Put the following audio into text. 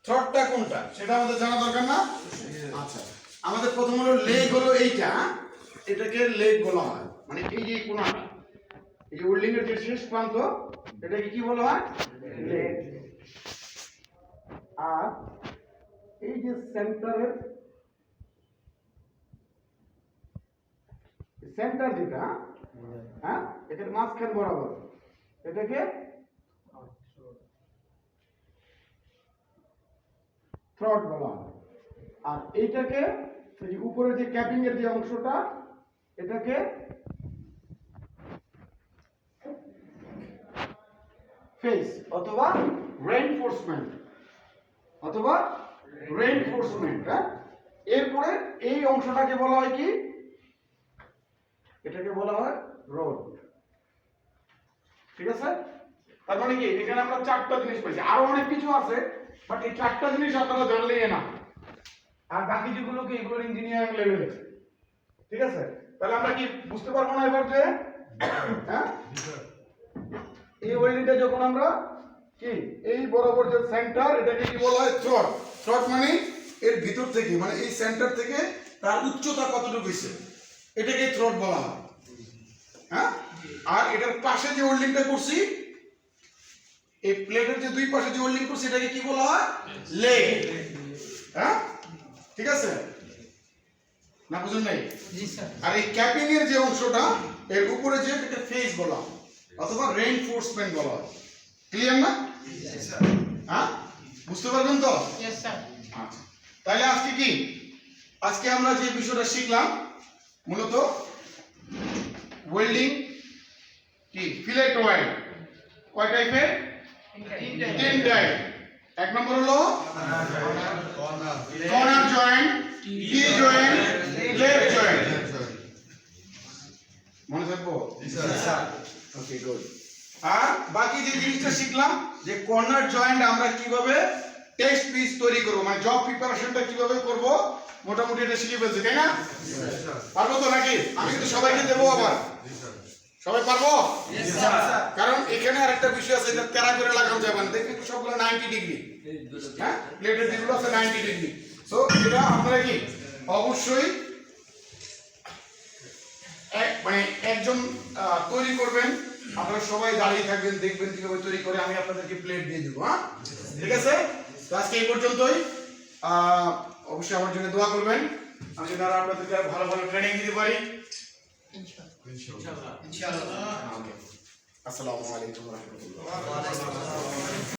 থ্রডটা কোনটা সেটা আমাদের জানা দরকার না? আচ্ছা, আমাদের প্রথম হলো লেগ হলো এইটা, এটাকে লেগ বলা হয়, মানে এই যে কোণাটা, এই যে ওয়েল্ডিং এর যে শেষ প্রান্ত, এটাকে কি বলা হয়? লেগ। আর এই যে সেন্টারের সেন্টার যেটা, হ্যাঁ, এটার মাঝখান বরাবর, এটাকে থ্রড বলা হয়। আর এইটাকে, এই যে উপরে যে ক্যাপিং এর যে অংশটা, এটাকে ফেস অথবা রেইনফোর্সমেন্ট, অথবা রেইনফোর্সমেন্ট। হ্যাঁ, এরপরে এই অংশটাকে বলা হয় কি? এটাকে বলা হয় রড। ঠিক আছে? তার মানে কি, এখানে আমরা চারটা জিনিস পাইছি, আরো অনেক কিছু আছে, বাট এই চারটা জিনিস আপনারা জানলেই না, আর বাকি যেগুলো কি এগুলো ইঞ্জিনিয়ারিং লেভেলে। ঠিক আছে? তাহলে আমরা কি বুঝতে পারবো না এবার যে, হ্যাঁ, এই ওয়েল্ডিংটা যখন আমরা কি এই বরাবর যে সেন্টার, এটাকে কি বলা হয়? থ্রড। থ্রড মানে এর ভিতর থেকে, মানে এই সেন্টার থেকে তার উচ্চতা কতটুকু হইছে, এটাকে থ্রড বলা হয়। হ্যাঁ, আর এটার পাশে যে ওয়েল্ডিংটা করছি, এই প্লেটের যে দুই পাশে যে ওয়েল্ডিং করছি, এটাকে কি বলা হয়? লেগ। হ্যাঁ, ঠিক আছে না? বুঝুন নাই? জি স্যার। আর এই ক্যাপিং এর যে অংশটা, এর উপরে যে, এটাকে ফেস বলা হয় অথবা রেইনফোর্সমেন্ট বলা হয়। ক্লিয়ার না? জি স্যার। হ্যাঁ, বুঝতে পারবেন তো? Yes sir. আচ্ছা, তাহলে আজকে কি, আজকে আমরা যে বিষয়টা শিখলাম, মূলত ওয়েল্ডিং কি, ফিলেট ওয়েল্ড কয় টাইপের? তিন টাইপ। এক নম্বর হলো কর্নার জয়েন্ট, টি জয়েন্ট, লেগ জয়েন্ট। মনে থাকবো? ওকে, গুড। আর বাকি যে জিনিসটা শিখলাম, যে কর্নার জয়েন্ট আমরা কিভাবে টেস্ট পিস তৈরি করব, মানে জব প্রিপারেশনটা কিভাবে করব, মোটামুটি এটা শিখে ফেলছি, তাই না? পারবো তো নাকি? আমি কিন্তু সবাইকে দেবো আবার। সবাই পারবো? কারণ এখানে আরেকটা বিষয় আছে, এটা তেরা করে লাগানো যাবে না, দেখবেন সবগুলো 90 ডিগ্রি। হ্যাঁ, প্লেটের যেগুলো আছে 90 ডিগ্রি। সো এটা আপনারা কি অবশ্যই মানে একজন তৈরি করবেন, আপনারা সবাই দাঁড়িয়ে থাকবেন, দেখবেন কিভাবে তৈরি করে, আমি আপনাদেরকে প্লেট দিয়ে দেবো। হ্যাঁ, ঠিক আছে? তো আজকে এই পর্যন্তই। অবশ্যই আমার জন্য দোয়া করবেন, আমি যেন আরো আপনাদেরকে ভালো ভালো ট্রেনিং দিতে পারি। ইনশাআল্লাহ। আসসালামু আলাইকুম ওয়া রাহমাতুল্লাহ।